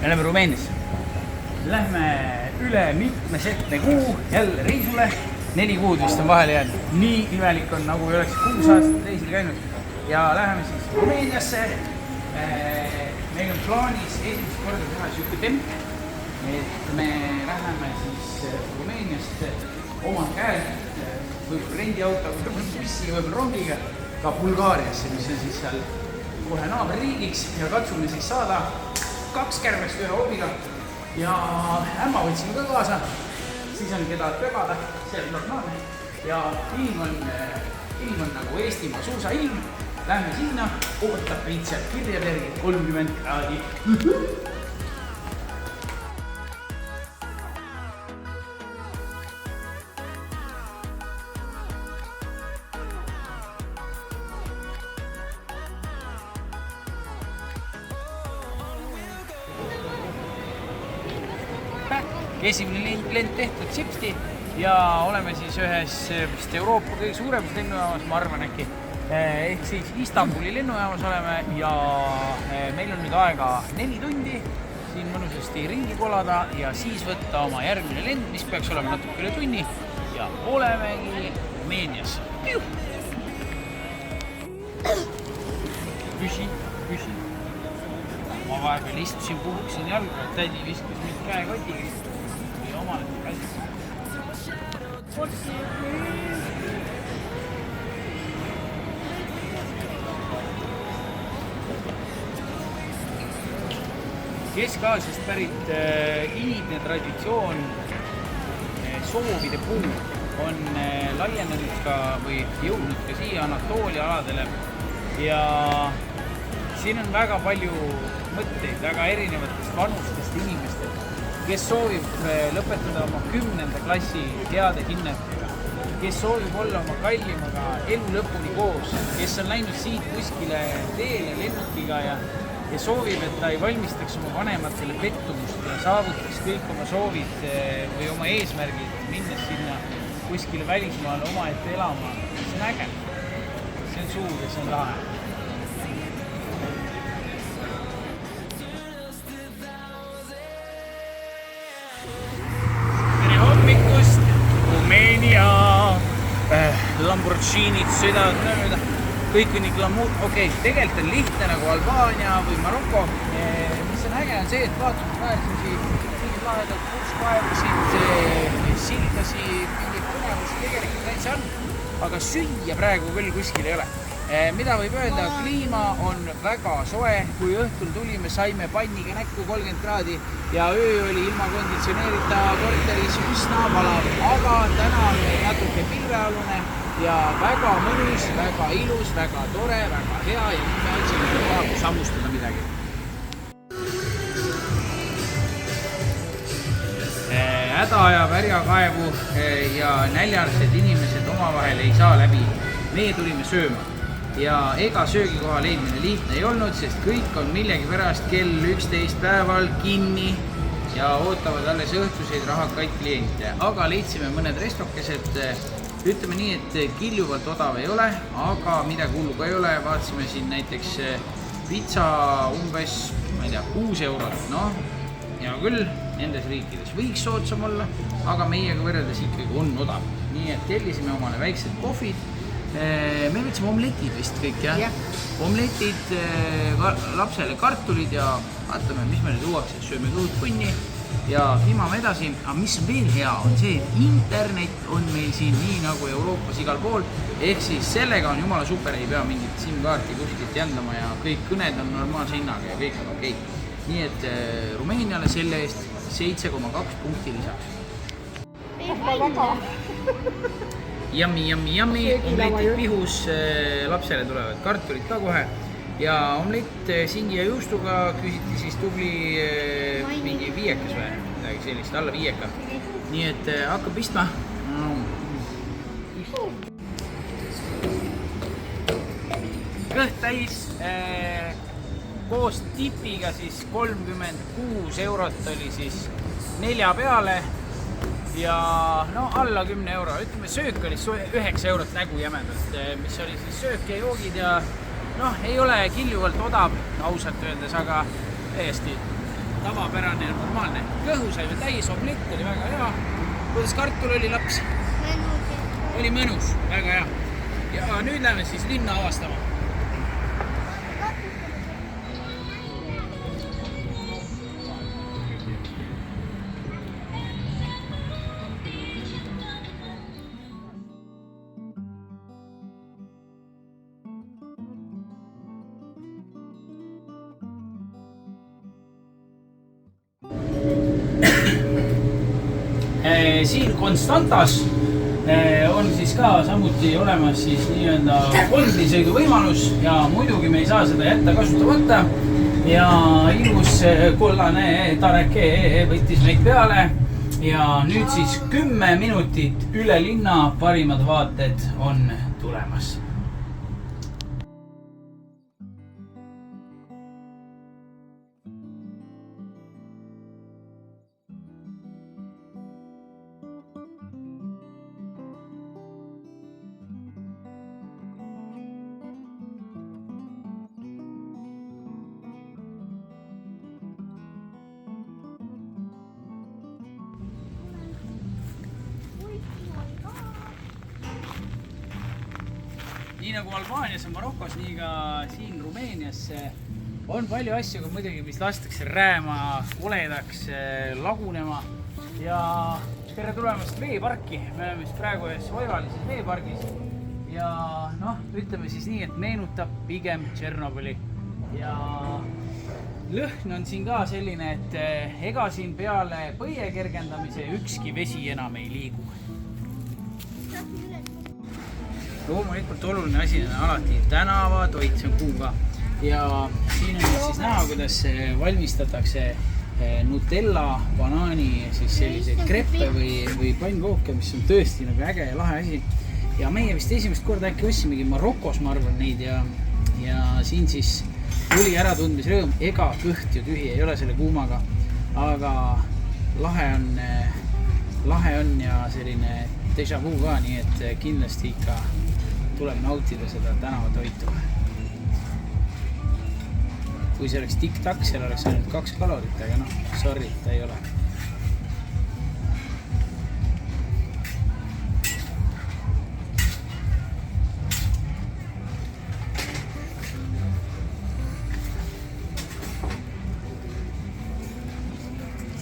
Me oleme Rumeenias. Lähme üle mitmesetne kuu jälle reisule. 4 kuud vist on vahele jäänud. Nii imelik on, nagu ei oleks 6 aastat reisil käinud. Ja läheme siis Rumeeniasse. Meil on plaanis esimest korda teha siuke temp, et me läheme siis Rumeeniast oma käel, võib-olla rendiauto, võib-olla bussi, võib-olla rongiga ka Bulgaariasse, mis on siis seal kohe naaberriigiks ja katsume siis saada 2 kärbest ühe hoobiga ja ämma võtsime ka kaasa, siis on keda tögada, see on normaalne ja ilm on nagu Eestimaa suusailm. Lähme sinna, ootab meid seal kirjade järgi 30 kraadi. Esimene lend tehtud Sipsti ja oleme siis ühes Euroopa kõige suuremas lennujaamas, ma arvan äkki. Ehk siis Istanbuli lennujaamas oleme ja meil on nüüd aega 4 tundi siin mõnusasti ringi kolada ja siis võtta oma järgmine lend, mis peaks olema natuke üle tunni ja olemegi Rumeenias. Küsi. Ma vahepeal istusin, puhuksin jalga, tädi viskas mind käekotiga ja omale käsis. Kesk-Aasiast pärit iidne traditsioon soovide puu on laienenud ka või jõudnud ka siia Anatoolia aladele ja siin on väga palju mõtteid väga erinevatest vanustest inimestest, kes soovib lõpetada oma 10. klassi heade hinnetega, kes soovib olla oma kallimaga elu lõpuni koos, kes on läinud siit kuskile teele lennukiga ja soovib, et ta ei valmistaks oma vanematele pettumust ja saavutaks kõik oma soovid või oma eesmärgid, minnes sinna kuskile välismaale omaette elama. See on äge. See on suur ja see on lahe. Tere hommikust! Rumeenia! Lamborghinid sõidavad mööda. Kõik on nii glamuur, tegelikult on lihtne nagu Albaania või Maroko. Mis on äge on see, et vaatamisväärsusi, mingid lahedalt kutskaevusid, sildasi, mingid põnevusi tegelikult täitsa on. Aga süüa praegu küll kuskil ei ole. Mida võib öelda, kliima on väga soe. Kui õhtul tulime, saime panniga näkku 30 kraadi ja öö oli ilma konditsioneerita korteris üsna valav. Aga täna on natuke pilvealune. Ja väga mõnus, väga ilus, väga tore, väga hea ja nüüd me otsime koha, kus hammustada midagi. Häda ajab härjakaevu ja näljarsed inimesed omavahel ei saa läbi. Meie tulime sööma ja ega söögikoha leidmine lihtne ei olnud, sest kõik on millegi pärast kell 11 päeval kinni ja ootavad alles õhtuseid rahakaid kliente. Aga leidsime mõned restokesed. Ütleme nii, et kiljuvalt odav ei ole, aga midagi hullu ka ei ole. Vaatasime siin näiteks pizza umbes, ma ei tea, 6 eurot. No, ja küll, nendes riikides võiks soodsam olla, aga meiega võrreldes ikkagi on odav. Nii et tellisime omale väiksed kohvid. Me võtsime omletid vist kõik, jah? Omletid, lapsele kartulid ja vaatame, mis me nüüd uuakse. Sööme kõhud punni ja imame edasi. Aga mis on veel hea, on see, et internet on meil siin nii nagu Euroopas igal pool. Ehk siis sellega on jumala super, ei pea mingit SIM-kaarti kuskilt jändama ja kõik kõned on normaalse hinnaga ja kõik on okei. Nii et Rumeeniale selle eest 7,2 punkti lisaks. Yummy, omletid pihus, lapsele tulevad kartulid ka kohe ja omlett singi ja juustuga küsiti siis tubli mingi 5 või midagi sellist, alla 5. Nii et hakkab pistma. Kõht täis, koos tipiga siis 36 eurot oli siis 4 peale ja no alla 10 euro. Ütleme, söök oli 9 eurot nägu jämedalt, mis oli siis söök ja joogid ja noh, ei ole kiljuvalt odav ausalt öeldes, aga täiesti tavapärane ja normaalne. Kõhu saime täis, omlett oli väga hea. Kuidas kartul oli laps? Oli mõnus, väga hea. Ja nüüd läheme siis linna avastama. Siin Konstantas on siis ka samuti olemas siis nii-öelda koldisõidu võimalus ja muidugi me ei saa seda jätta kasutamata. Ja ilus kollane tareke võttis meid peale ja nüüd siis 10 minutit üle linna parimad vaated on tulemas. Nii nagu Albaanias ja Marokos, nii ka siin Rumeenias on palju asju, aga muidugi, mis lastakse rääma, koledaks, lagunema. Ja tere tulemast veeparki. Me oleme praegu ühes oivalises veepargis. Ja ütleme siis nii, et meenutab pigem Tšernobõli. Ja lõhn on siin ka selline, et ega siin peale põie kergendamise ükski vesi enam ei liigu. Loomulikult oluline asi on alati tänavatoit, see on kuuga. Ja siin on siis näha, kuidas valmistatakse Nutella, banaani, siis selliseid kreppe või pannkooke, mis on tõesti nagu äge ja lahe asi. Ja meie vist esimest korda äkki ossimegi Marokos, ma arvan, neid ja siin siis tuli ära tundmis rõõm, ega kõht ju tühi ei ole selle kuumaga, aga lahe on ja selline déjà vu ka, nii et kindlasti ikka tuleb nautida seda tänavatoitu. Kui see oleks tik-tak, seal oleks ainult 2 kalorit, aga sorry, ta ei ole.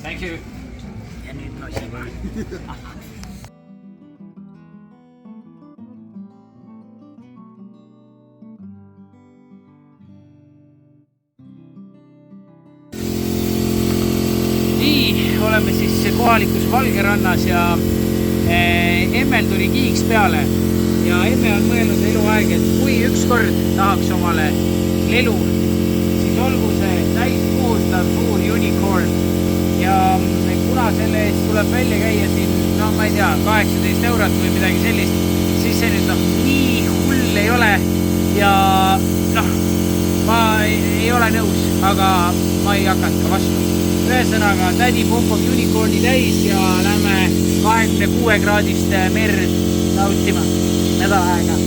Thank you. Ja nüüd nosime. Oleme siis kohalikus Valgerannas ja Emmel tuli kiiks peale ja Emme on mõelnud eluaeg, et kui ükskord tahaks omale lelu, siis olgu see täispuhutav suur unicorn ja kuna selle eest tuleb välja käia siin, ma ei tea, 18 eurot või midagi sellist, siis see nüüd nii hull ei ole ja ma ei ole nõus, aga ma ei hakanud ka vastu. Ühesõnaga, tädi pumpab unicorni täis ja lähme 26-kraadist merd nautima nädala aega.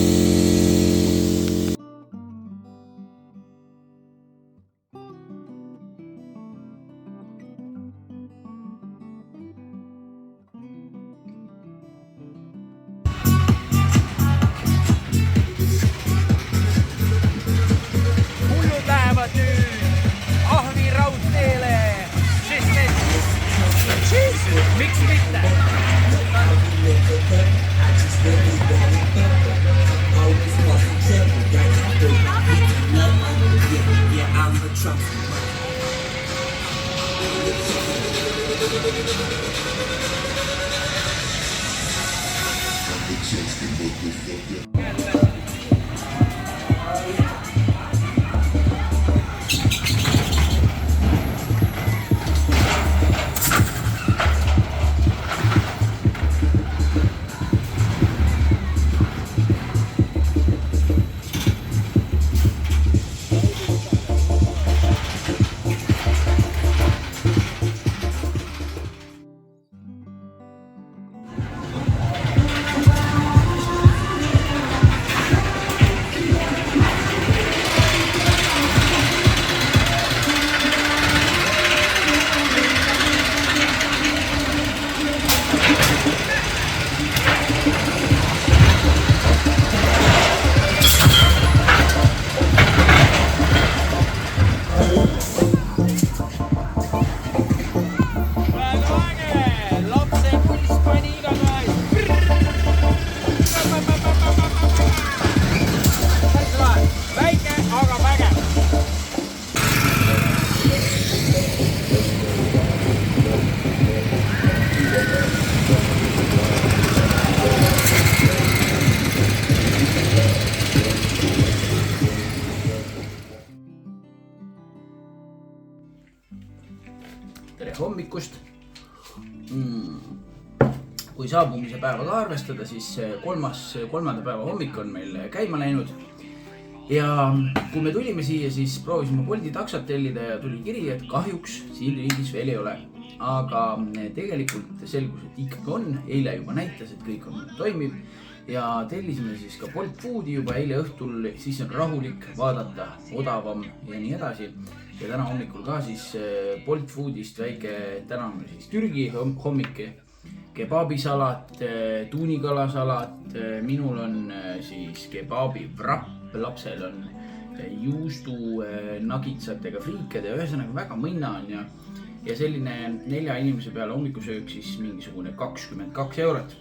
Hullud lähevad nüüd Ahvi raudteele. Miks mitte? tere hommikust. Kui saabumise päeva ka arvestada, siis kolmanda päeva hommik on meil käima läinud. Ja kui me tulime siia, siis proovisime Bolti taksot tellida ja tuli kiri, et kahjuks siin riigis veel ei ole. Aga tegelikult selgus, et ikkagi on. Eile juba näitas, et kõik on toimiv. Ja tellisime siis ka Bolt Foodi juba eile õhtul, siis on rahulik vaadata, odavam ja nii edasi. Ja täna hommikul ka siis Bolt Foodist väike, täna on siis Türgi hommik, kebaabisalat, tuunikalasalat, minul on siis kebaabi vrapp, lapsel on juustu nagitsatega friikad ja ühesõnaga väga mõnna on ja selline 4 inimese peale hommikusöök siis mingisugune 22 eurot.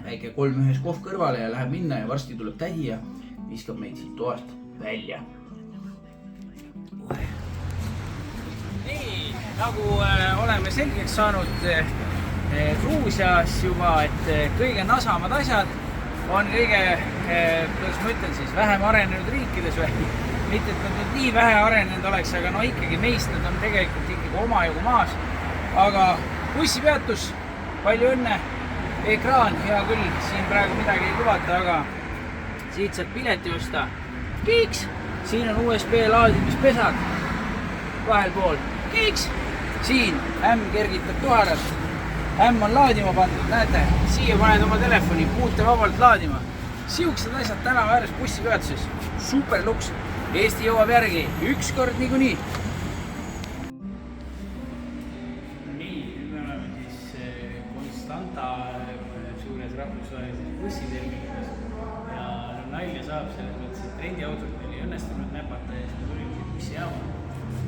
Väike 3 ühes kohv kõrvale ja läheb minna ja varsti tuleb tädi ja viskab meid siit toast välja. Nii, nagu oleme selgeks saanud Gruusias juba, et kõige nasamad asjad on kõige, kuidas ma ütlen siis, vähem arenenud riikides või mitte, et nad nii vähe arenenud oleks, aga no ikkagi meist nad on tegelikult ikkagi omajagu maas. Aga bussipeatus, palju õnne, ekraan, hea küll, siin praegu midagi ei kuvata, aga siit saab pileti osta. Kiiks, siin on USB laadimispesad kahel pool. Kiiks, siin ämm kergitab tuharat. Ämm on laadima pandud, näete, siia paned oma telefoni, puute vabalt laadima. Siuksed asjad tänava ääres bussipeatuses. Super luks. Eesti jõuab järgi, ükskord niikuinii. Nii, nüüd me oleme siis Konstanta suures rahvusvahelises bussiterminis. Ja nalja saab selles mõttes, et rendiautot meil ei õnnestunud näpata ja seda tulime bussijaama.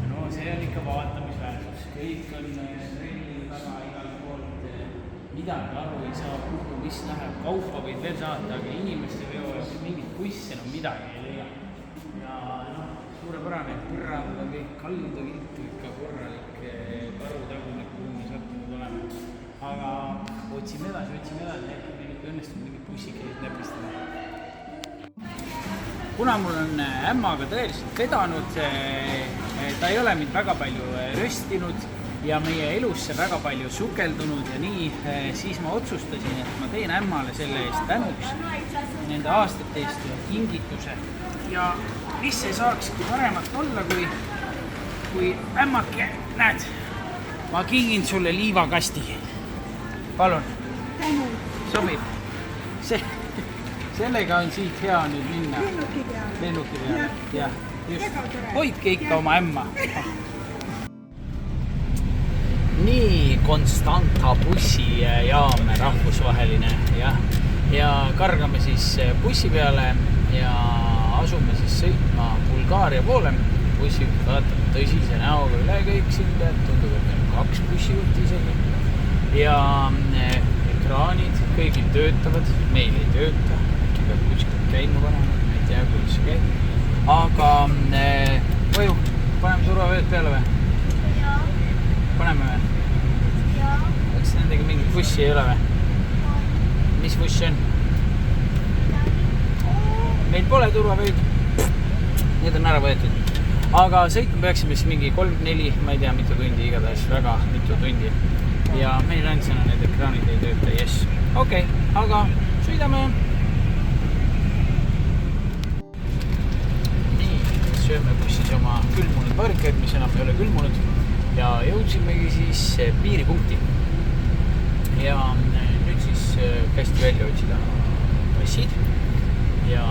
No see on ikka vaatamisväärsus. Kõik on renni taga igal poolt. Midagi aru ei saa, kuhu, mis läheb. Kaupa võid veel saata, aga inimeste veojas mingit bussi enam midagi ei leia. Ja noh, suurepärane põrranda kõik, kalda viltu ikka korralik karutagunik, kuhu me sattunud oleme. Aga otsime edasi, näitab meil ikka õnnestunud mingid bussikeid näpistada. Kuna mul on ämmaga tõeliselt vedanud, ta ei ole mind väga palju röstinud ja meie elusse väga palju sukeldunud ja nii, siis ma otsustasin, et ma teen ämmale selle eest tänuks nende aastate eest ja kingituse. Ja mis ei saakski paremat olla, kui ämmake, näed, ma kingin sulle liivakasti. Palun. Sobib. Sellega on siit hea nüüd minna. Lennuki peale. Ja, just. Hoidke ikka oma ämma. Nii, Konstanta bussijaam rahvusvaheline ja kargame siis bussi peale ja asume siis sõitma Bulgaaria poole. Bussi vaatab tõsise näoga üle kõik siin, tundub, et meil on 2 bussijuhti isegi. Ja ekraanid kõigil töötavad, meil ei tööta, peab kuskilt käima panema, ma ei tea, kuidas see käib. Aga Võju, paneme turvavööd peale või? Jaa. Paneme või? Jaa. Eks nendega mingit bussi ei ole või? Mis buss on? Meil pole turvavööd. Need on ära võetud. Aga sõitma peaksime siis mingi 3-4, ma ei tea, mitu tundi, igatahes väga mitu tundi. Ja meil ainsana need ekraanid ei tööta, yes. Okei, aga sõidame. Nii, sööme bussis oma külmunud võrkeid, mis enam ei ole külmunud. Ja jõudsimegi siis piiripunkti. Ja nüüd siis kästi välja otsida passid. Ja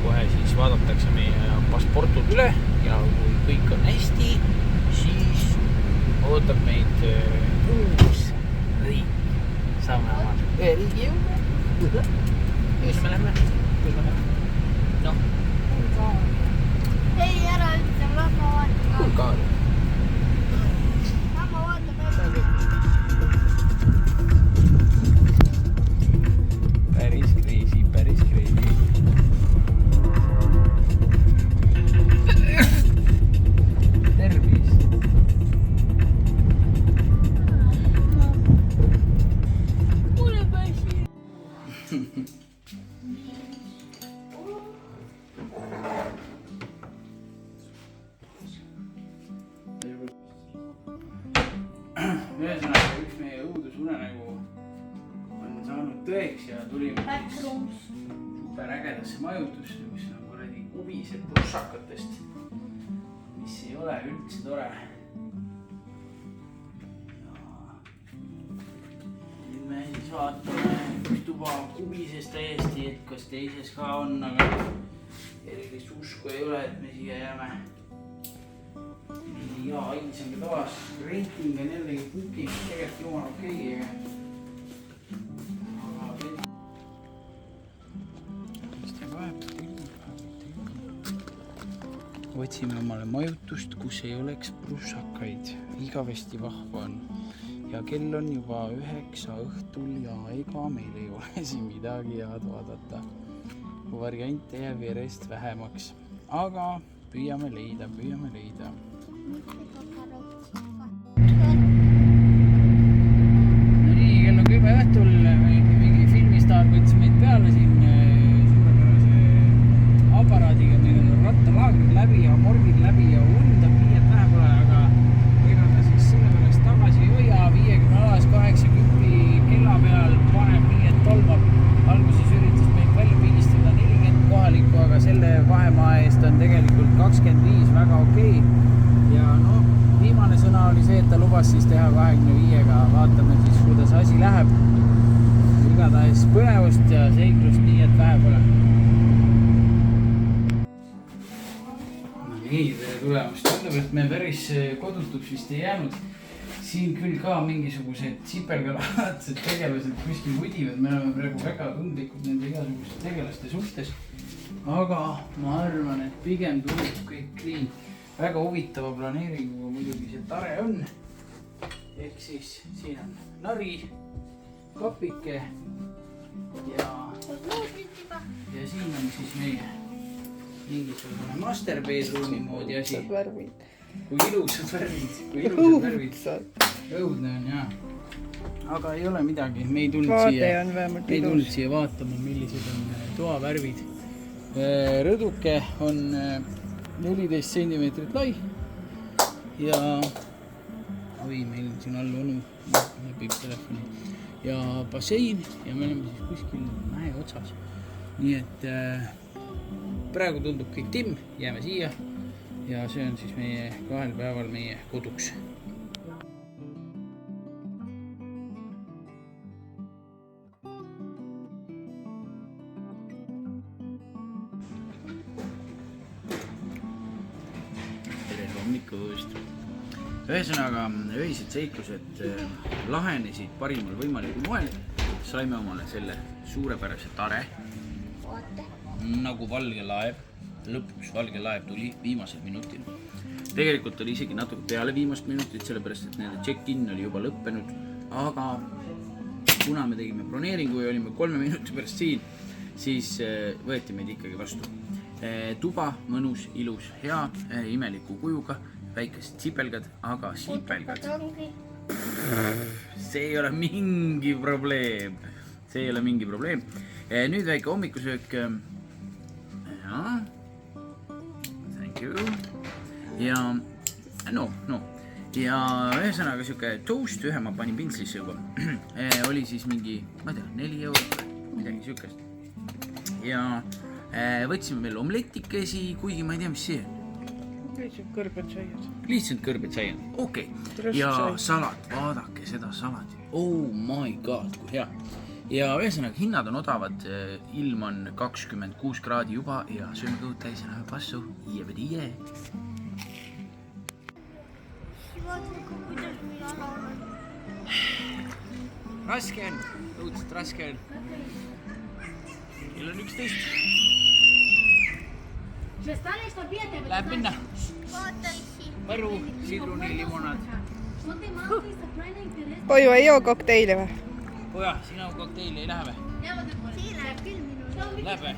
kohe siis vaadatakse meie pasportud üle. Ja kui kõik on hästi, siis ootab meid uus riik. Saame oma riigi juurde. Kus me lähme? Noh. Ei, ära ütle, ma vaatan. Bulgaaria. Ma vaatan. Päris crazy. Tervis. Mulle passi. ühesõnaga üks meie õudusunenägu on saanud tõeks ja tulime siis superägedasse majutusse, mis on kuradi kubised prussakatest, mis ei ole üldse tore. Nüüd me siis vaatame, üks tuba kubises täiesti, et kas teises ka on, aga erilist usku ei ole, et me siia jääme. Ja Ais on ka toas, reiting on jällegi booking, tegelikult jumal okei, otsime omale majutust, kus ei oleks prussakaid. Igavesti vahva on. Ja kell on juba 9 õhtul ja ega meil ei ole siin midagi head vaadata. Variante jääb järjest vähemaks. Aga püüame leida. No nii, kell on 10 õhtul, mingi filmistaar võttis meid peale siin suurepärase aparaadiga, meil on rattalaagrid läbi ja morgid läbi ja undab nii, et vähe pole, aga ega ta siis sellepärast tagasi ei hoia, 50 alas 80 kella peal paneb nii, et tolmab. Alguses üritas meid välja pigistada 40 kohalikku, aga selle vahemaa eest on tegelikult 25 väga okei. Ja noh, viimane sõna oli see, et ta lubas siis teha 25-ga, vaatame siis, kuidas asi läheb. Igatahes põnevust ja seiklust nii, et vähe pole. No nii, tere tulemast. Tundub, et me päris kodutuks vist ei jäänud. Siin küll ka mingisugused sipelgalaatsed tegelased kuskil vudivad. Me oleme praegu väga tundlikud nende igasuguste tegelaste suhtes. Aga ma arvan, et pigem tundub kõik clean. Väga huvitava planeeringuga muidugi see tare on. Ehk siis siin on nari, kapike ja siin on siis meie mingisugune master bedroomi moodi asi. Kui ilusad värvid. Õudne on, jah. Aga ei ole midagi, me ei tulnud siia vaatama, millised on toavärvid. Rõduke on 14 centimeetrit lai ja meil on siin all onu, läbib telefoni ja bassein ja me oleme siis kuskil mäe otsas. Nii et praegu tundub kõik timm, jääme siia ja see on siis meie 2 päeval meie koduks. Ühesõnaga, öised seiklused lahenesid parimal võimalikul moel. Saime omale selle suurepärase tare, nagu valge laev. Lõpuks valge laev tuli viimasel minutil. Tegelikult oli isegi natuke peale viimast minutit, sellepärast et nende check-in oli juba lõppenud. Aga kuna me tegime broneeringu ja olime 3 minuti pärast siin, siis võeti meid ikkagi vastu. Tuba, mõnus, ilus, hea, imeliku kujuga. Väikesed sipelgad, aga sipelgad. See ei ole mingi probleem. Nüüd väike hommikusöök. Thank you. Ja ühesõnaga siuke toast, ühe ma panin pintslisse juba. Oli siis mingi, ma ei tea, 4 eurot või midagi siukest. Ja võtsime veel omlettikesi, kuigi ma ei tea, mis see on. Lihtsalt kõrbed saiad. Okei. Ja salat, vaadake seda salat. Oh my god, kui hea. Ja ühesõnaga hinnad on odavad, ilm on 26 kraadi juba ja sööme kõhud täis ja läheme passu. Iie. Raske on, õudselt raske on. Kell on 11. Läheb minna. Võru, sidruni, limonaad. Poju ei joo kokteili või? Poja, sina kokteili ei lähe või? Siin läheb küll minu. Läheb või?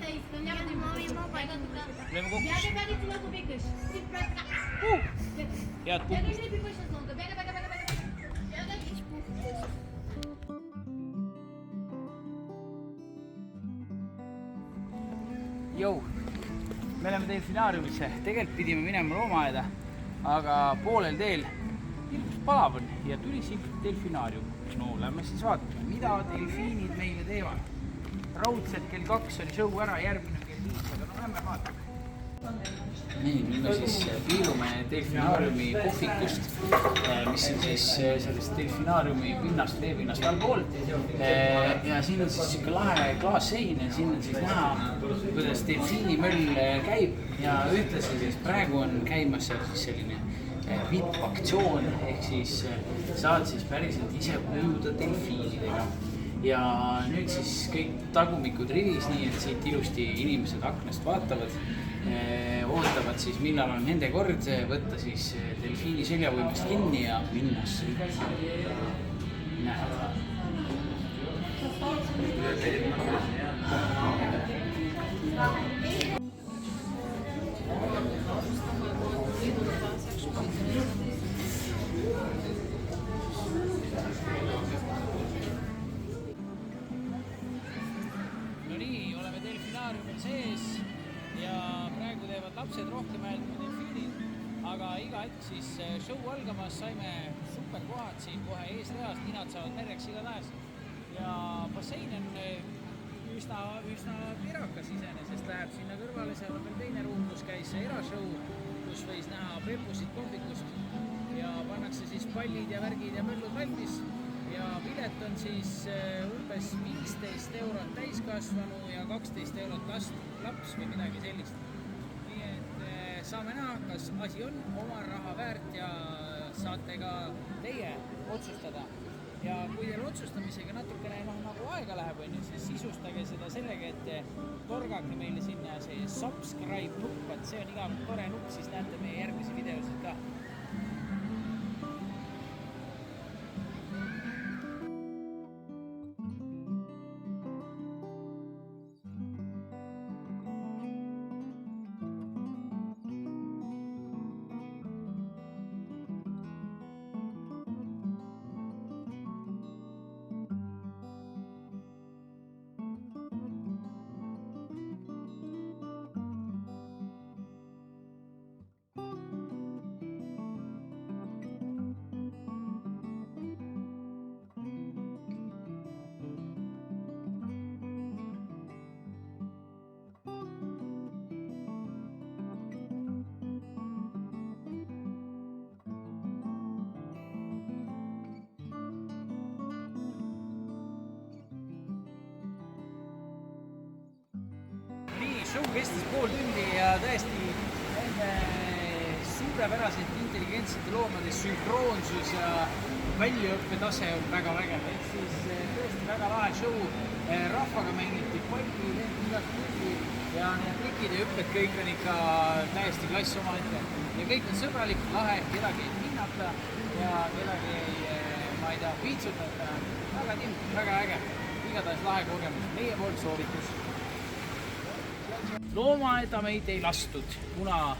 Läheme kokkus. Head puhkust. Jou, me oleme delfinaariumisse. Tegelikult pidime minema loomaaeda, aga poolel teel ilmus palav on ja tuli siit delfinaarium. No lähme siis vaatame, mida delfiinid meile teevad. Raudselt kell 2 oli show ära, järgmine kell 5, aga no lähme vaatame. Nii, nüüd me siis piilume delfinaariumi kohvikust, mis on siis sellest delfinaariumi pinnast, veepinnast allpool. Ja siin on siis siuke lahe klaassein ja siin on siis näha, kuidas delfiinimöll käib ja ühtlasi siis praegu on käimas seal siis selline VIP-aktsioon ehk siis saad siis päriselt ise ujuda delfiinidega. Ja nüüd siis kõik tagumikud rivis, nii et siit ilusti inimesed aknast vaatavad, ootavad siis, millal on nende kord võtta siis delfiini seljavõimest kinni ja minna sõitma. Näed. No nii, oleme delfinaariumil sees ja praegu teevad lapsed rohkem häält kui delfiinid, aga iga hetk siis show algamas saime superkohad siin kohe eesreas, ninad saavad mereks igatahes ja bassein on üsna pirakas iseenesest, läheb sinna kõrvale, seal on veel teine ruum, kus käis erashow, kus võis näha Pepusid kohvikust ja pannakse siis pallid ja värgid ja möllud valmis ja pilet on siis umbes 15 eurot täiskasvanu ja 12 eurot laps või midagi sellist. Nii et saame näha, kas asi on oma raha väärt ja saate ka teie otsustada. Ja kui teil otsustamisega natukene nagu aega läheb, siis sisustage seda sellega, et torgage meile sinna see subscribe nupp, et see on iga tore nupp, siis näete meie järgmisi videosid ka. Show kestis pool tundi ja tõesti nende suurepäraselt intelligentsete loomade sünkroonsus ja väljaõppetase on väga vägev. Et siis tõesti väga lahe show. Rahvaga mängiti palli, igast pulli ja need trikid ja hüpped kõik on ikka täiesti klass omaette. Ja kõik on sõbralik, lahe, kedagi ei hinnata ja kedagi ei, ma ei tea, piitsutata. Väga timm, väga äge. Igatahes lahe kogemus. Meie poolt soovitus. Loomaaeda meid ei lastud, kuna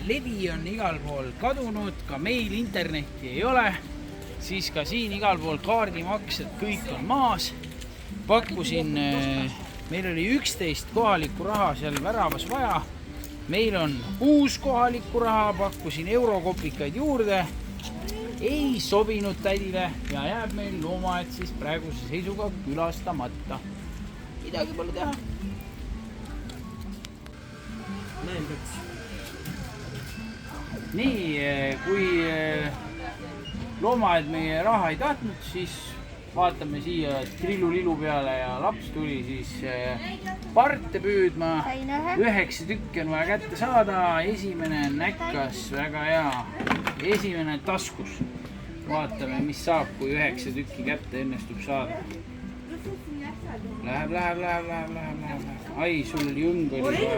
levi on igal pool kadunud, ka meil internetti ei ole, siis ka siin igal pool kaardimaksed, kõik on maas. Pakkusin, meil oli 11 kohalikku raha seal väravas vaja, meil on 6 kohalikku raha, pakkusin eurokopikaid juurde, ei sobinud tädile ja jääb meil loomaaed siis praeguse seisuga külastamata. Midagi pole teha. Nii, kui loomaaed meie raha ei tahtnud, siis vaatame siia trillu-lilu peale ja laps tuli siis parte püüdma. 9 tükki on vaja kätte saada, esimene näkkas, väga hea, esimene taskus. Vaatame, mis saab, kui 9 tükki kätte õnnestub saada. Läheb. Ai, sul jõng oli vaja.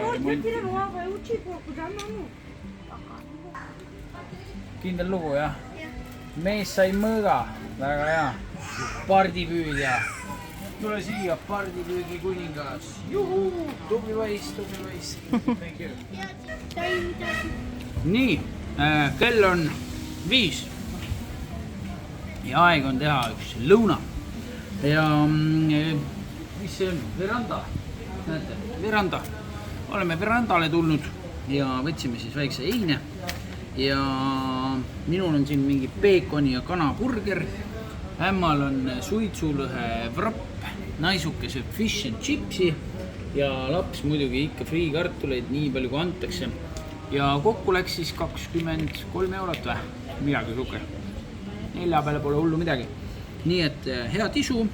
Kindel lugu, jah? Mees sai mõõga, väga hea. Pardipüüdja. Tule siia, pardipüügi kuningas. Juhu, tubli poiss. Thank you. Nii, kell on 5. Ja aeg on teha üks lõuna. Ja mis see on? Veranda. Näete, veranda. Oleme verandale tulnud ja võtsime siis väikse eine. Ja minul on siin mingi peekoni ja kanaburger. Ämmal on suitsulõhe vrapp, naisuke sööb fish and chipsi ja laps muidugi ikka free kartuleid nii palju kui antakse. Ja kokku läks siis 23 eurot või? Midagi suke. 4 peale pole hullu midagi. Nii et hea tisu,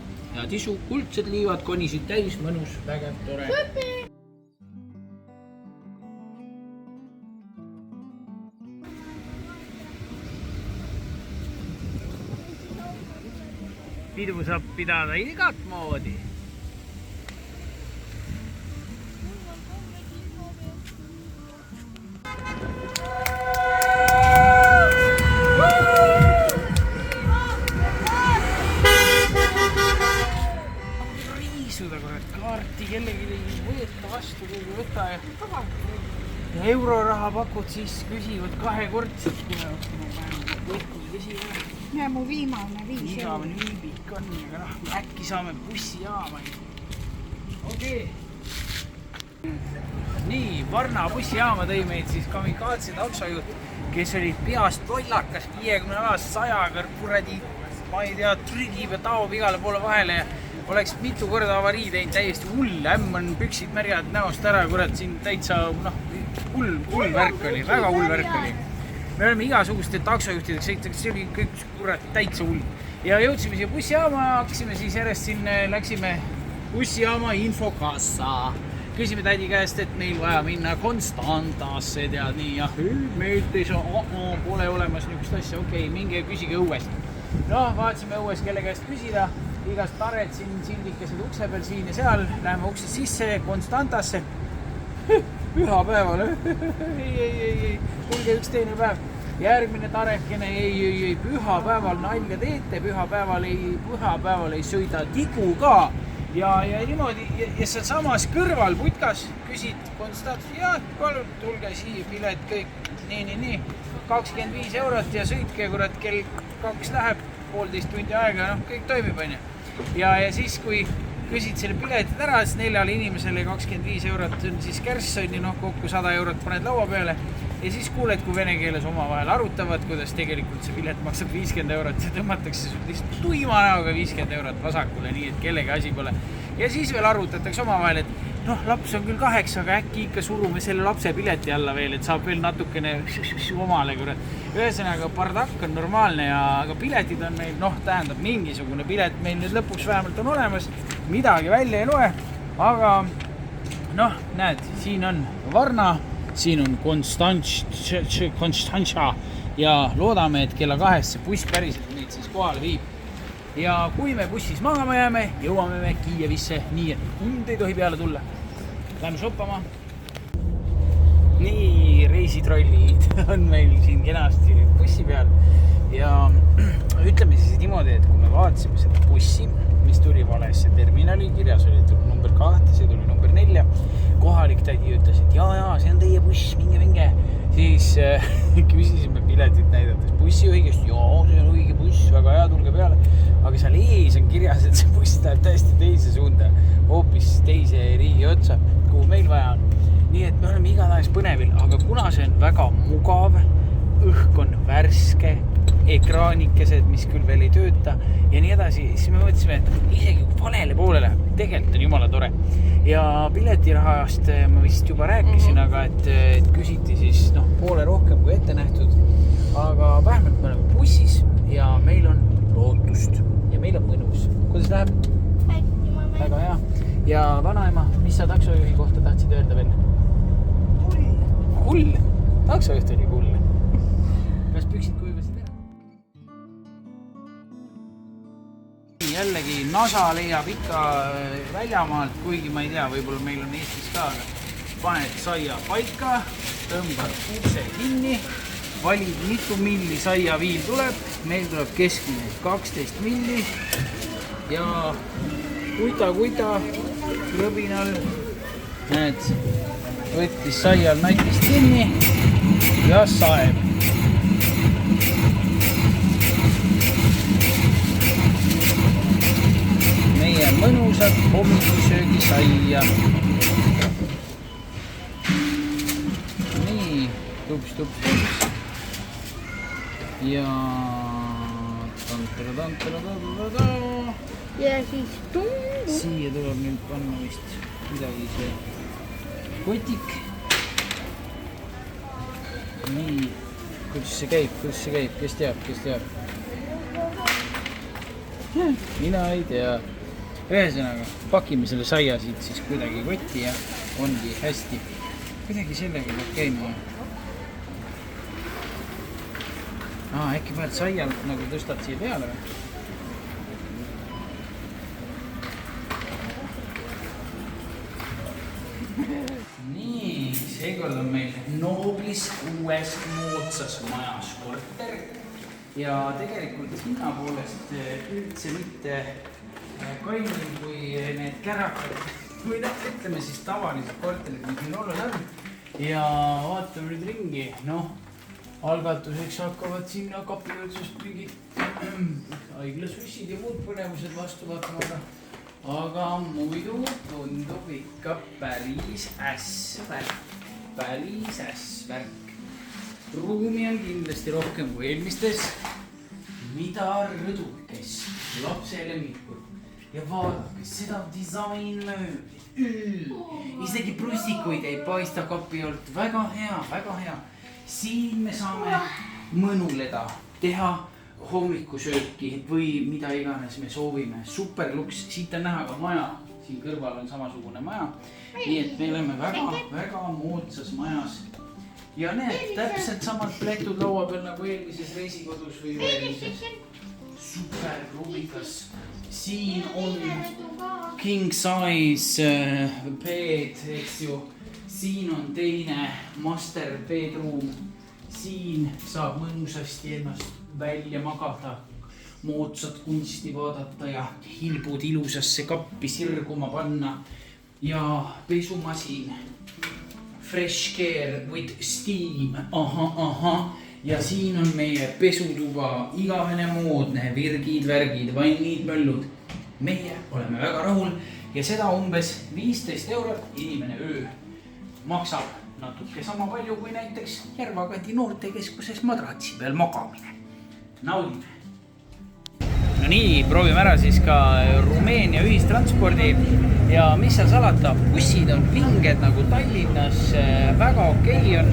kuldsed liivad, konisid täis, mõnus, vägev, tore. Pidu saab pidada igat moodi. Riisuda kurat kaarti kellegi ei võeta vastu, keegi võta ja euroraha pakud, siis küsivad kahekordselt, kui me Ja mu viimane 5 igavene viibik on, aga äkki saame bussijaama. Okei. Nii, Varna bussijaama tõi meid siis kamikaatse taksojuht, kes oli peast lollakas 50 aastas 100 kuradi, ma ei tea, trügib ja taob igale poole vahele ja oleks mitu korda avarii teinud, täiesti hull. Ämm on püksid märjad näost ära, kurat, siin täitsa hull värk oli, väga hull värk oli. Me oleme igasuguste taksojuhtideks sõitnud, see oli kõik kurat täitsa hull. Ja jõudsime siia bussijaama, hakkasime siis järjest siin, läksime bussijaama infokassa. Küsime tädi käest, et meil vaja minna Konstantasse, tead nii, jah, meilt ei saa, pole olemas niisugust asja, okei, minge küsige õuest. No, vaatasime õues, kelle käest küsida, igast tared siin sildikesed ukse peal siin ja seal, läheme ukse sisse Konstantasse. Pühapäeval, ei, tulge üks teine päev. Järgmine tarekene, ei, pühapäeval nalja teete, pühapäeval ei sõida tigu ka. Ja niimoodi, ja seal samas kõrval putkas küsid Konstantas, jah, palun, tulge siia, pilet kõik, nii, 25 eurot ja sõitke, kurat, kell 2 läheb, 1,5 tundi aega, noh, kõik toimib, on ju. Ja siis, kui küsid selle piletid ära, siis 4 inimesele 25 eurot on siis kärss, on ju, noh, kokku 100 eurot paned laua peale ja siis kuuled, kui vene keeles omavahel arutavad, kuidas tegelikult see pilet maksab 50 eurot ja tõmmatakse lihtsalt tuima näoga 50 eurot vasakule, nii et kellegi asi pole. Ja siis veel arutatakse omavahel, et noh, laps on küll 8, aga äkki ikka surume selle lapse pileti alla veel, et saab veel natukene omale, kurat. Ühesõnaga, bardakk on normaalne, aga piletid on meil, noh, tähendab mingisugune pilet meil nüüd lõpuks vähemalt on olemas, midagi välja ei loe, aga noh, näed, siin on Varna, siin on Konstantša ja loodame, et kella 2 see buss päriselt meid siis kohale viib. Ja kui me bussis magama jääme, jõuame me Kiievisse, nii et und ei tohi peale tulla. Läheme shoppama. Nii, reisitrollid on meil siin kenasti bussi peal ja ütleme siis niimoodi, et kui me vaatasime seda bussi, mis tuli valesse terminali, kirjas oli number 2, see tuli number 4, kohalik tädi ütles, et jaa, see on teie buss, minge. Siis küsisime piletit näidates bussijuhi käest, jaa, see on õige buss, väga hea, tulge peale. Aga seal ees on kirjas, et see buss läheb täiesti teise suunda, hoopis teise riigi otsa, kuhu meil vaja on. Nii et me oleme igatahes põnevil, aga kuna see on väga mugav, õhk on värske, ekraanikesed, mis küll veel ei tööta ja nii edasi, siis me mõtlesime, et isegi valele poolele, tegelikult on jumala tore. Ja piletirahast ma vist juba rääkisin, aga et küsiti siis poole rohkem kui ette nähtud. Aga vähemalt me oleme bussis ja meil on lootust ja meil on mõnus. Kuidas läheb? Väga hea. Ja vanaema, mis sa taksojuhi kohta tahtsid öelda veel? Hull. Taksojuht oli hull. Kas püksid kuivasid ära? Jällegi NASA leiab ikka väljamaalt, kuigi ma ei tea, võib-olla meil on Eestis ka, aga paned saia paika, tõmbad ukse kinni, valid mitu milli saia viil tuleb, meil tuleb keskmine 12 milli ja kuita lõbinal, näed, võttis saial natist kinni ja saeb. Meie mõnusad hommikusöögi saia. Nii, tups. ja ja siis tumbu. siia tuleb nüüd panna vist midagi see kotik. Nii, kuidas see käib, kes teab? Mina ei tea. Ühesõnaga, pakime selle saia siit siis kuidagi kotti ja ongi hästi. Kuidagi sellega peab käima. Äkki paned saia nagu tõstad siia peale või? Nii, seekord on meil Nooblis uues moodsas majas korter ja tegelikult hinna poolest üldse mitte kallim kui need kärakad või ütleme siis tavalised korterid, mis meil olnud on. Ja vaatame nüüd ringi, algatuseks hakkavad sinna kapi otsust mingid haiglasussid ja muud põnevused vastu vaatama, aga muidu tundub ikka päris äss värk. Ruumi on kindlasti rohkem kui eelmistes. Mida rõdukes lapsele mikul ja vaadake seda disainmööblit. Isegi prussikuid ei paista kapi alt. Väga hea. Siin me saame mõnuleda, teha hommikusööki või mida iganes me soovime. Superluks, siit on näha ka maja. Siin kõrval on samasugune maja. Nii et me oleme väga moodsas majas. Ja need täpselt samad pletud laua peal nagu eelmises reisikodus või eelmises. Super rubikas. Siin on king size bed, eks ju. Siin on teine master bedroom. Siin saab mõnusasti ennast välja magada, moodsat kunsti vaadata ja hilbud ilusasse kappi sirguma panna. Ja pesumasin. Fresh care with steam. Ja siin on meie pesutuba, igavene moodne, virgid, värgid, vannid, möllud. Meie oleme väga rahul ja seda umbes 15 eurot inimene öö maksab natuke sama palju kui näiteks Järvakandi noortekeskuses madratsi peal magamine. Naudime! No nii, proovime ära siis ka Rumeenia ühistranspordi ja mis seal salata, bussid on vinged nagu Tallinnas, väga okei on,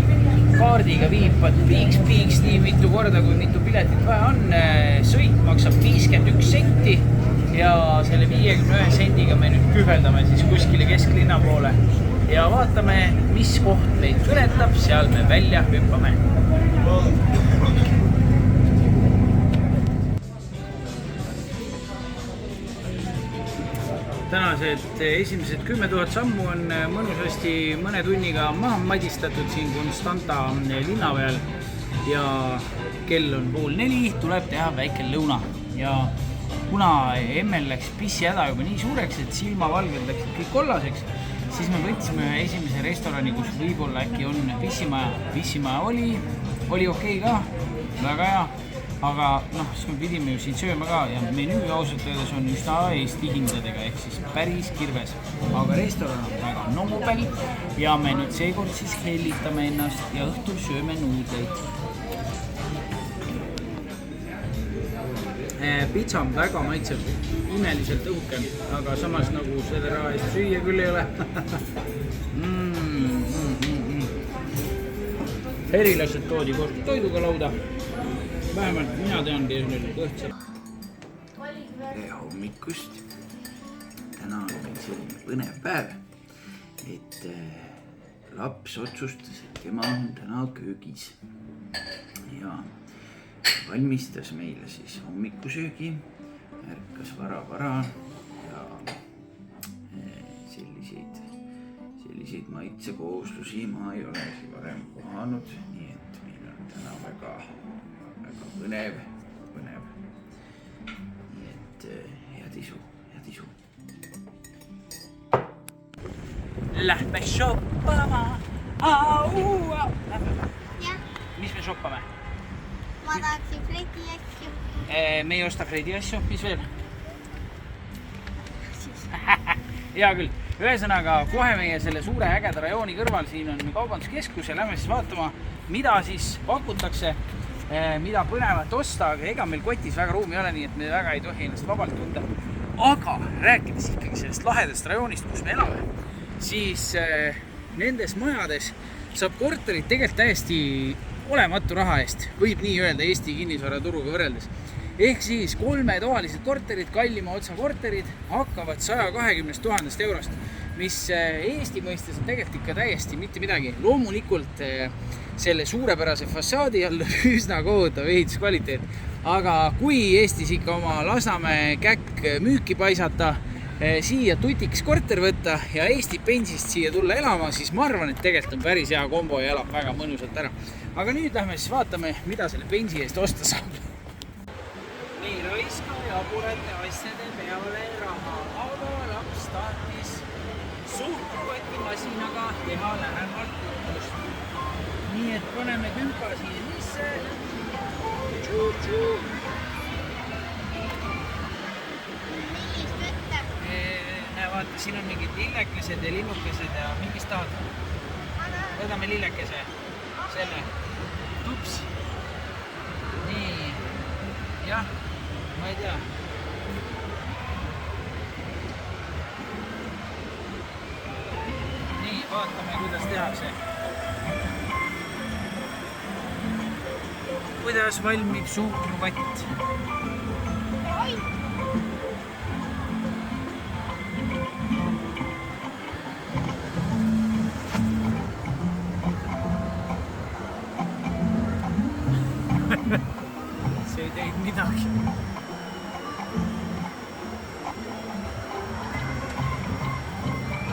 kaardiga viipad piiks nii mitu korda, kui mitu piletit vaja on, sõit maksab 51 senti ja selle 51 sendiga me nüüd kühveldame siis kuskile kesklinna poole ja vaatame, mis koht meid kõnetab, seal me välja hüppame. Tänased esimesed 10 000 sammu on mõnusasti mõne tunniga maha madistatud siin Constanta linna peal ja kell on 3:30, tuleb teha väike lõuna ja kuna emmel läks pissihäda juba nii suureks, et silmavalged läksid kõik kollaseks, siis me võtsime ühe esimese restorani, kus võib-olla äkki on pissimaja. Pissimaja oli okei ka, väga hea. Aga siis me pidime ju siin sööma ka ja menüü ausalt öeldes on üsna Eesti hindadega ehk siis päris kirves. Aga restoran on väga nobel ja me nüüd seekord siis hellitame ennast ja õhtul sööme nuudleid. Pitsa on väga maitsev, imeliselt õhuke, aga samas nagu selle raha eest süüa küll ei ole. Herilased toodi koos toiduga lauda. Vähemalt mina tean, kes neil kõht saab. Tere hommikust. Täna on meil selline põnev päev, et laps otsustas, et tema on täna köögis ja valmistas meile siis hommikusöögi, ärkas vara ja selliseid maitsekooslusi ma ei ole varem kohanud, nii et meil on täna väga põnev. Nii et head isu. Lähme shoppama. Jah, Mis me shoppame? ma tahaksin Fredi asju. Me ei osta Fredi asju, mis veel? Hea küll. Ühesõnaga, kohe meie selle suure ägeda rajooni kõrval siin on kaubanduskeskus ja lähme siis vaatama, mida siis pakutakse. mida põnevat osta, aga ega meil kotis väga ruumi ei ole, nii et me väga ei tohi ennast vabalt tunda. Aga rääkides ikkagi sellest lahedast rajoonist, kus me elame, siis nendes majades saab korterid tegelikult täiesti olematu raha eest, võib nii öelda Eesti kinnisvaraturuga võrreldes. Ehk siis 3-toalised korterid, kallima otsa korterid hakkavad 120 000 eurost, mis Eesti mõistes on tegelikult ikka täiesti mitte midagi. Loomulikult selle suurepärase fassaadi all on üsna kohutav ehituskvaliteet, aga kui Eestis ikka oma Lasnamäe käkk müüki paisata, siia tutiks korter võtta ja Eesti pensist siia tulla elama, siis ma arvan, et tegelikult on päris hea kombo ja elab väga mõnusalt ära. Aga nüüd lähme siis vaatame, mida selle pensi eest osta saab. Nii raiska jaburate asjade peale raha, aga laps tahtis suhkrukotimasinaga teha lähemalt tutvust. Nii et paneme kümpa siia sisse. Tšuu-tšuu. Vaata, siin on mingid lillekesed ja linnukesed ja mingist tahad. Võtame lillekese. Selle. Tups. Nii. Jah, ma ei tea. Nii, vaatame, kuidas tehakse. Kuidas valmib suhkrukott? See ei teinud midagi.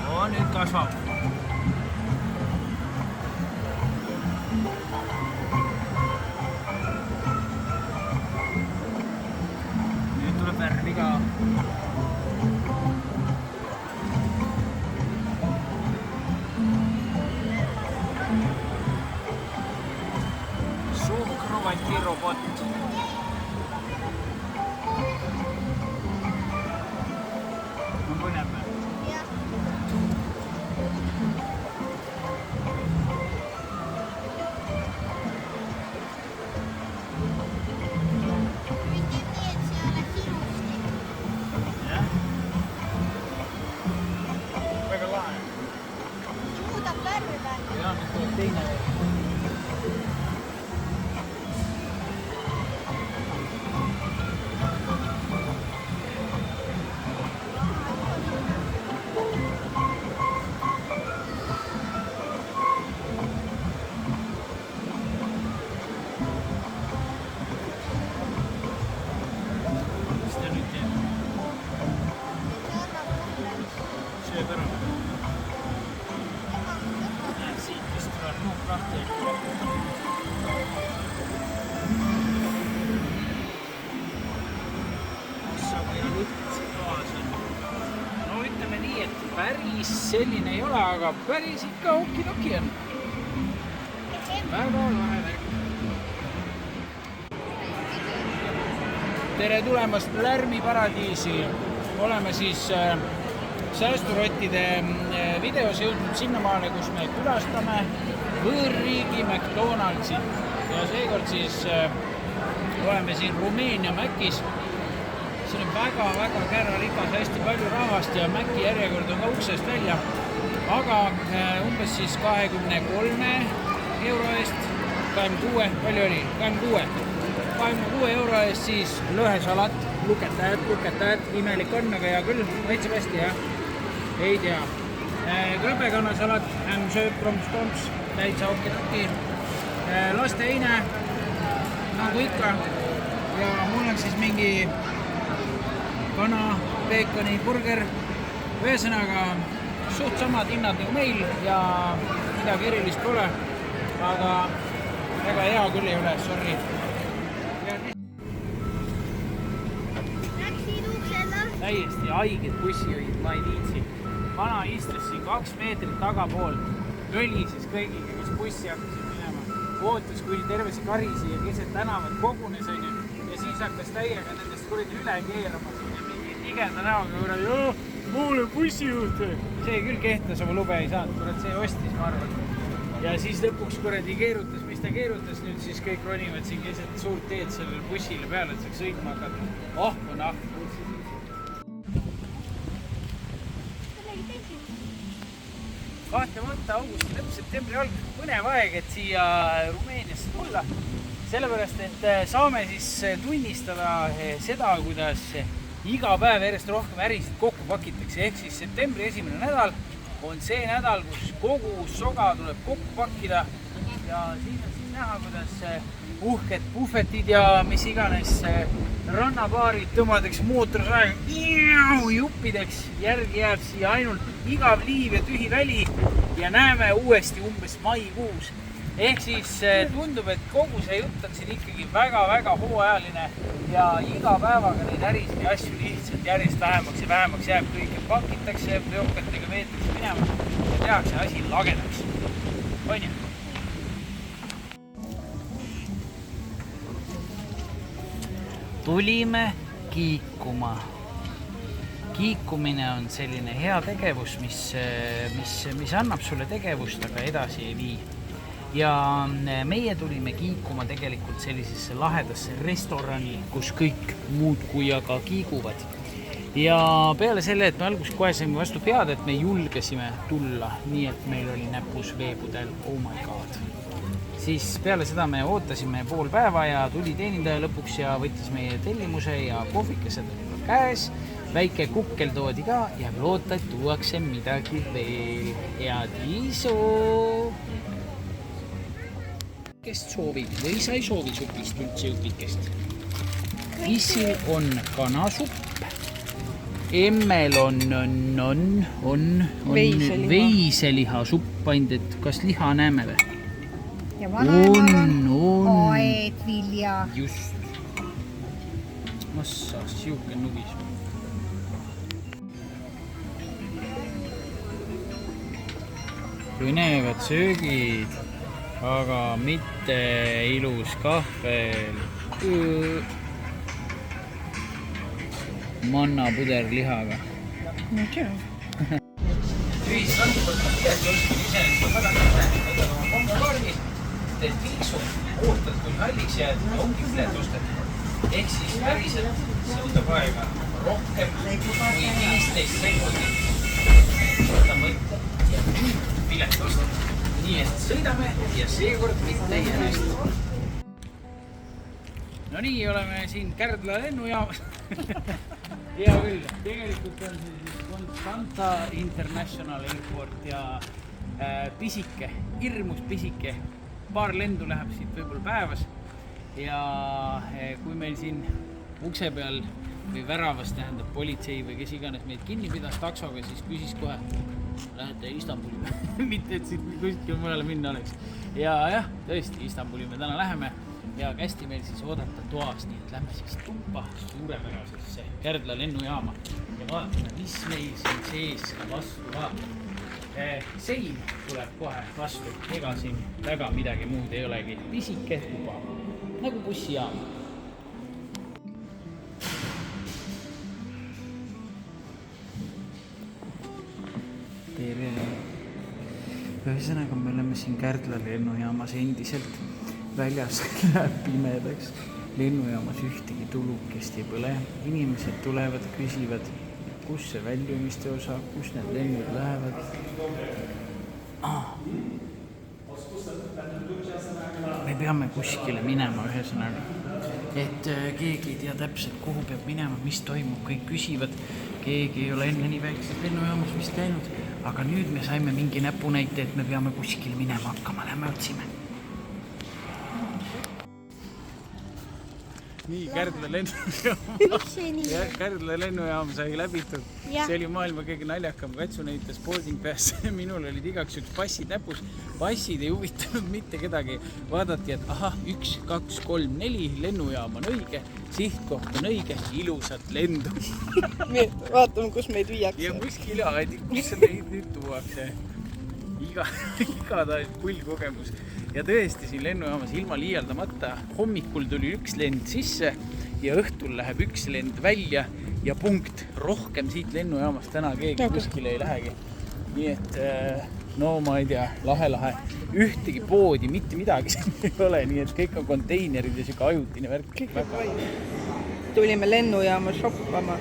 No, nüüd kasvab. Nüüd tuleb värvi ka. Suhkruvati robot. On põnev või? Jah. Ütleb nii, et see oleks ilusti. Jah. Väga lahe. Muudab värve. Ja, nüüd tuleb teine veel. Sööb ära. Siit vist tuleb nuuk lahti. Ossaga ja lutt toas on. No ütleme nii, et päris selline ei ole, aga päris ikka okidoki on. Väga lahe värk. Tere tulemast Lärmiparadiisi. Oleme siis säästurottide videos jõudnud sinnamaale, kus me külastame võõrriigi McDonaldsit. Ja seekord siis oleme siin Rumeenia Mäkis. Siin on väga kärralikas, hästi palju rahvast ja Mäki järjekord on ka uksest välja. Aga umbes siis 23 euro eest, 26, palju oli? 26 euro eest siis lõhesalat, luketajad, imelik on, aga hea küll, maitseb hästi, jah? Ei tea. Krõbekannasalat, sööb, kromps, täitsa okidoki. Lasteine, nagu ikka. Ja mul on siis mingi kana, peekoni, burger. Ühesõnaga, suht samad hinnad nagu meil ja midagi erilist pole. Aga väga hea küll ei ole, sorry. Täiesti haiged bussijuhid, ma ei viitsi. Vana istus siin 2 meetrit tagapool, kõlises kõigiga, kes bussi hakkasid minema. Ootas, kui terve see karisi ja keset tänavat kogunes, ja siis hakkas täiega nendest kuradi üle keerama siin ja mingi tigeda näoga kuradi, muule bussijuht. See küll kehtas oma lube ei saanud, kurat see ostis, ma arvan. Ja siis lõpuks kuradi keerutas, mis siis ta keerutas, nüüd siis kõik ronivad siin keset suurt teed sellele bussile peale, et saaks sõitma hakata. Oh, on ah. Kahtlemata augusti lõpp, septembri alg, põnev aeg, et siia Rumeeniasse tulla. Sellepärast, et saame siis tunnistada seda, kuidas iga päev järjest rohkem ärisid kokku pakitakse. Ehk siis septembri esimene nädal on see nädal, kus kogu soga tuleb kokku pakkida. Ja siin on siis näha, kuidas uhked puhvetid ja mis iganes rannapaarid tõmmatakse mootorsaega juppideks. Järgi jääb siia ainult igav liiv ja tühi väli ja näeme uuesti umbes maikuus. Ehk siis tundub, et kogu see jutt on siin ikkagi väga-väga hooajaline ja iga päevaga neid ärisid ja asju lihtsalt järjest vähemaks ja vähemaks jääb. Kõike pakitakse, veokatega veetakse minema ja tehakse asi lagedaks. On ju? Tulime kiikuma. Kiikumine on selline hea tegevus, mis annab sulle tegevust, aga edasi ei vii. Ja meie tulime kiikuma tegelikult sellisesse lahedasse restorani, kus kõik muud kui aga kiiguvad. Ja peale selle, et me alguses kohe saime vastu pead, et me julgesime tulla, nii et meil oli näpus veepudel, oh my god. Siis peale seda me ootasime pool päeva ja tuli teenindaja lõpuks ja võttis meie tellimuse ja kohvikesed käes. Väike kukkel toodi ka ja loota, et tuuakse midagi veel. Head isu! Kes soovib või sa ei soovi supist üldse jupikest? Issil on kanasupp, emmel on veiseliha supp ainult, et kas liha näeme või? Ja vanaemal on aed, vilja. Just. Massa, siuke nugis. Põnevad söögid, aga mitte ilus kahvel. Mannapuder lihaga. Ühistransport on pileti ostmine iseenesest on väga lihtne. Võtad oma kommokaardi, teed piiksu, ootad kui halliks jääd ja ongi pilet ostetud. Ehk siis päriselt see võtab aega rohkem kui 15 sekundit. Võta mõtte ja pilet ostetud. Nii et sõidame ja seekord mitte järjest. No nii, oleme siin Kärdla lennujaamas. Hea küll, tegelikult on see Constanta International Airport ja pisike, hirmus pisike. Paar lendu läheb siit võib-olla päevas. Ja kui meil siin ukse peal või väravas tähendab politsei või kes iganes meid kinni pidas taksoga, siis küsis kohe, lähete Istanbuli, mitte et siit kuskil mõnele minna oleks. Ja jah, tõesti, Istanbuli me täna läheme ja kästi meil siis oodata toas, nii et lähme siis tuppa suurepärasesse Kärdla lennujaama ja vaatame, mis meil siin sees vastu vaatab. Sein tuleb kohe vastu, ega siin väga midagi muud ei olegi, pisike tuba, nagu bussijaam. Tere! Ühesõnaga me oleme siin Kärdla lennujaamas endiselt väljas läheb pimedaks. Lennujaamas ühtegi tulukest ei põle. Inimesed tulevad, küsivad, kus see väljumiste osa, kus need lennud lähevad. Me peame kuskile minema ühesõnaga. Et keegi ei tea täpselt, kuhu peab minema, mis toimub, kõik küsivad. Keegi ei ole enne nii väikses lennujaamas vist käinud, aga nüüd me saime mingi näpunäite, et me peame kuskil minema hakkama, lähme otsime. Nii, Kärdla lennujaam sai läbitud. See oli maailma kõige naljakam katsu näitas boarding pass. Minul olid igaks üks passid näpus. Passid ei huvitanud mitte kedagi. Vaadati, et aha, 1, 2, 3, 4, lennujaam on õige, sihtkoht on õige, ilusat lendu. Vaatame, kus meid viiakse. Ja kuskil kus see meid nüüd tuuakse. Igatahes pull kogemus. Ja tõesti siin lennujaamas ilma liialdamata hommikul tuli üks lend sisse ja õhtul läheb üks lend välja ja punkt. Rohkem siit lennujaamast täna keegi kuskile ei lähegi. Nii et no ma ei tea, lahe. Ühtegi poodi, mitte midagi siin ei ole, nii et kõik on konteinerid ja siuke ajutine värk. Tulime lennujaama shoppama.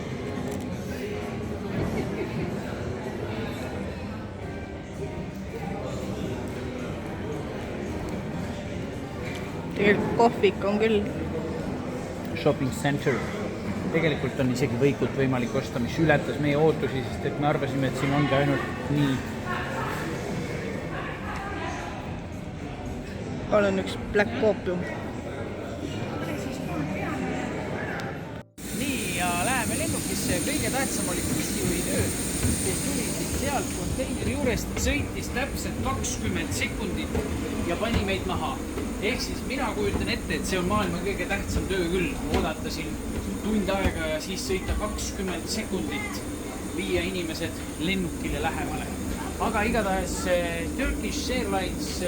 Tegelikult kohvik on küll. Shopping center. Tegelikult on isegi võikult võimalik osta, mis ületas meie ootusi, sest et me arvasime, et siin ongi ainult nii. Olen üks Black Opium. Nii, ja läheme lennukisse. Kõige tähtsam oli bussijuhi töö, kes tuli sealt konteineri juurest, sõitis täpselt 20 sekundit ja pani meid maha. Ehk siis mina kujutan ette, et see on maailma kõige tähtsam töö küll. Oodata siin tund aega ja siis sõita 20 sekundit, viia inimesed lennukile lähemale. Aga igatahes Turkish Airlines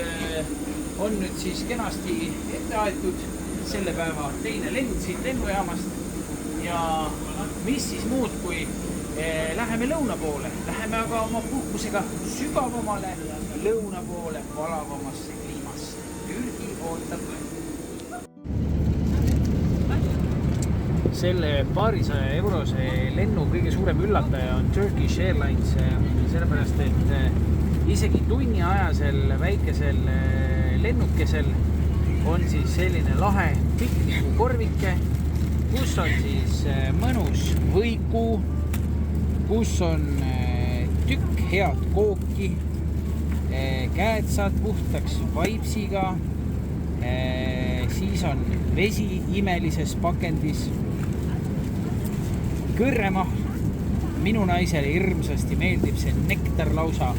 on nüüd siis kenasti ette aetud selle päeva teine lend siit lennujaamast ja mis siis muud kui läheme lõuna poole, läheme aga oma puhkusega sügavamale lõuna poole valavamasse kliimasse. Türgi ootab. Selle paarisaja eurose lennu kõige suurem üllataja on Turkish Airlines, sellepärast et isegi tunni ajasel väikesel lennukesel on siis selline lahe piknikukorvike, kus on siis mõnus võiku, kus on tükk head kooki, käed saad puhtaks vaipsiga, siis on vesi imelises pakendis, kõrremahl, minu naisele hirmsasti meeldib see nektar lausa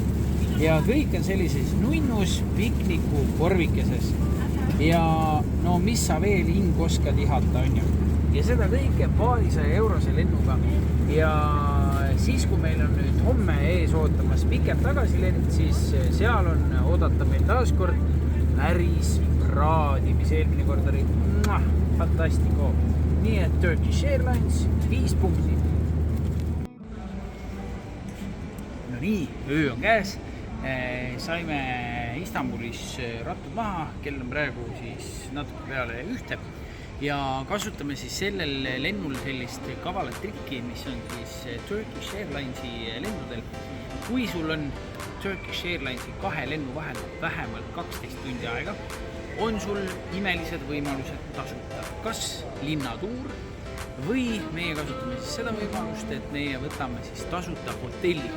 ja kõik on sellises nunnus pikniku korvikeses ja no mis sa veel hing oskad ihata, on ju. Ja seda kõike paarisaja eurose lennuga ja siis, kui meil on nüüd homme ees ootamas pikem tagasilend, siis seal on oodata meil taaskord päris praadi, mis eelmine kord oli fantastiko. Nii et Turkish Airlines 5 punkti. No nii, öö on käes. Saime Istanbulis rattud maha, kell on praegu siis natuke peale 1 ja kasutame siis sellel lennul sellist kavalat trikki, mis on siis Turkish Airlinesi lennudel. Kui sul on Turkish Airlinesi 2 lennu vahel vähemalt 12 tundi aega, on sul imelised võimalused tasuta. Kas linnatuur või meie kasutame siis seda võimalust, et meie võtame siis tasuta hotelli.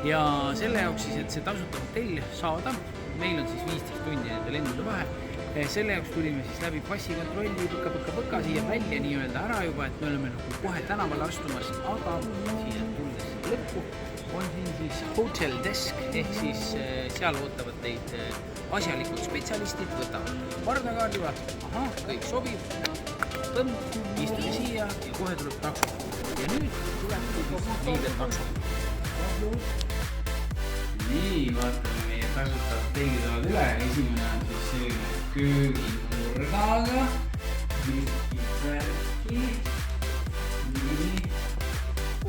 Ja selle jaoks siis, et see tasuta hotell saada, meil on siis 15 tundi nende lennude vahel. Selle jaoks tulime siis läbi passikontrolli põka siia välja nii-öelda ära juba, et me oleme nagu kohe tänavale astumas, aga siis tulles lõppu on siin siis hotel desk, ehk siis seal ootavad teid asjalikud spetsialistid, võtavad pardakaardi, vaatavad, aha, kõik sobib, istume siia ja kohe tuleb takso. Ja nüüd tuleb liider takso. Nii, vaatame meie tasutavad tellidavad üle. Esimene on siis selline kööginurgaga. Mürkivärki. Nii.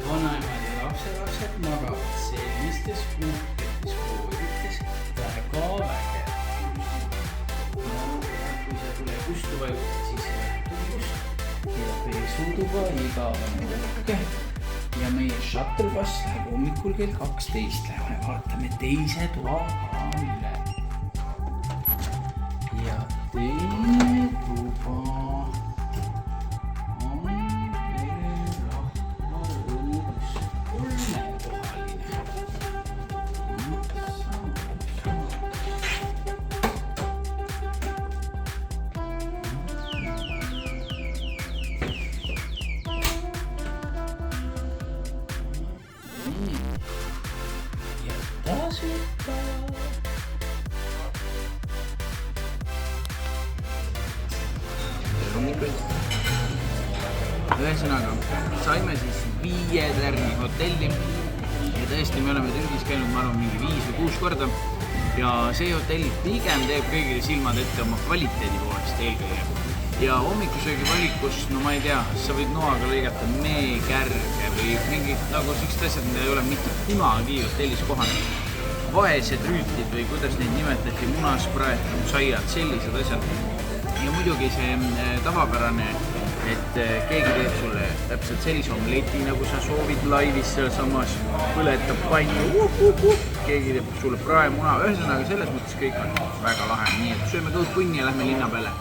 Vanemad ja lapselapsed magavad sellistes puhketes koodites. Väga vägev. Kui sa tule kustu vajutad, siis tuli kust. Ja pesutuba iga muhke. Ja meie shuttle bus läheb hommikul kell 12. Läheme vaatame teise toa ka üle. Ja teine tuba on veel rahvaõõs 3-kohaline. Ühesõnaga, saime siis 5 tärni hotelli ja tõesti me oleme Türgis käinud, ma arvan, mingi 5 või 6 korda ja see hotell pigem teeb kõigile silmad ette oma kvaliteedi poolest eelkõige. Ja hommikusöögi valikus, no ma ei tea, sa võid noaga lõigata meekärge või mingid nagu sellised asjad, mida ei ole mitte kunagi hotellis kohanud. vaesed rüütlid või kuidas neid nimetati, munaspraed, saiad, sellised asjad. Ja muidugi see tavapärane, et keegi teeb sulle täpselt sellise omleti, nagu sa soovid laivis seal samas, põletab pannu, keegi teeb sulle praemuna, ühesõnaga selles mõttes kõik on väga lahe, nii et sööme kõudpunni ja lähme linna peale.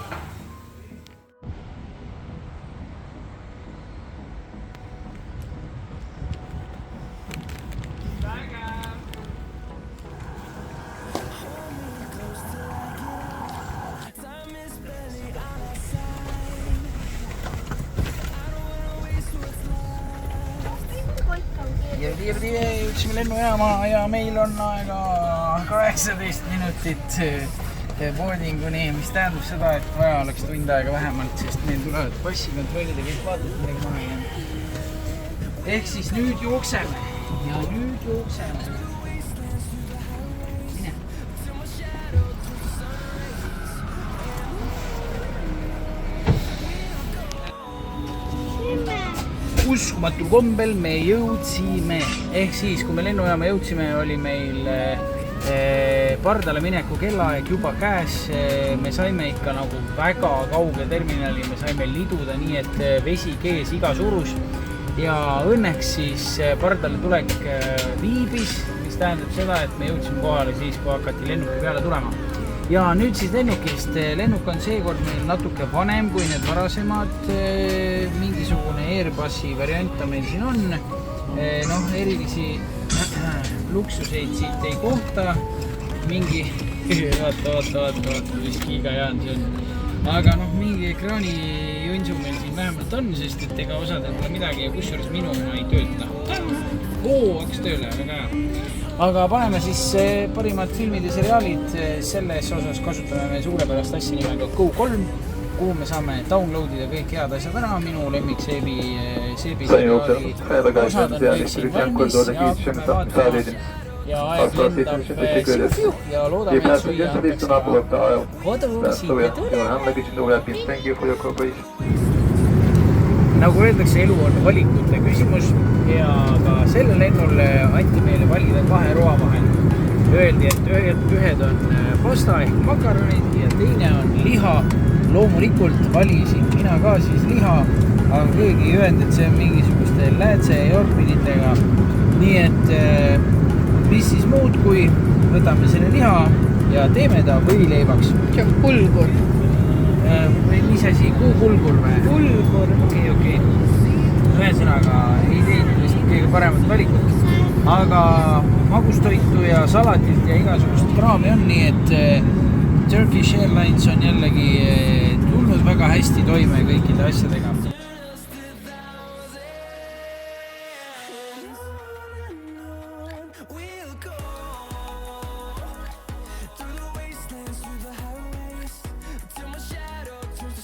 Jõudsime lennujaama ja meil on aega 18 minutit boardinguni, mis tähendab seda, et vaja oleks tund aega vähemalt, sest meil tulevad passikontrollid ja kõik vaatavad midagi maha jäänud. Ehk siis nüüd jookseme ja nüüd jookseme. Uskumatul kombel me jõudsime, ehk siis kui me lennujaama jõudsime, oli meil pardale mineku kellaaeg juba käes. Me saime ikka nagu väga kauge terminali, me saime liduda nii, et vesi kees iga surus ja õnneks siis pardale tulek viibis, mis tähendab seda, et me jõudsime kohale siis, kui hakati lennuki peale tulema. Ja nüüd siis lennukist. Lennuk on seekord meil natuke vanem kui need varasemad. Mingisugune Airbusi variant meil siin on. Noh, erilisi luksuseid siit ei kohta. Mingi, vaata, viskiga jäänud see on. Aga noh, mingi ekraani jõnsu meil siin vähemalt on, sest et ega osadel pole midagi ja kusjuures minu ei tööta. Hakkas tööle, väga hea. Aga paneme siis parimad filmid ja seriaalid. Selles osas kasutame me suurepärast asja nimega Go3, kuhu me saame downloadida kõik head asjad ära. Minu lemmik seebi seriaali osad on kõik siin valmis ja hakkame vaatama. Ja aeg lendab siuh ja loodame, et süüa hakkas kodu siit tuli. Nagu öeldakse, elu on valikute küsimus ja ka selle lennul anti meile valida kahe roa vahel. Öeldi, et ühed on pasta ehk makaronid ja teine on liha. Loomulikult valisin mina ka siis liha, aga keegi ei öelnud, et see on mingisuguste läätse ja jorpinitega. Nii et mis siis muud, kui võtame selle liha ja teeme ta võileivaks. See on pulgur. Mis asi? Kuupulgur või? Pulgur. Okei. Ühesõnaga ei teinud vist kõige paremat valikut, aga magustoitu ja salatit ja igasugust kraami on, nii et Turkish Airlines on jällegi tulnud väga hästi toime kõikide asjadega. We'll go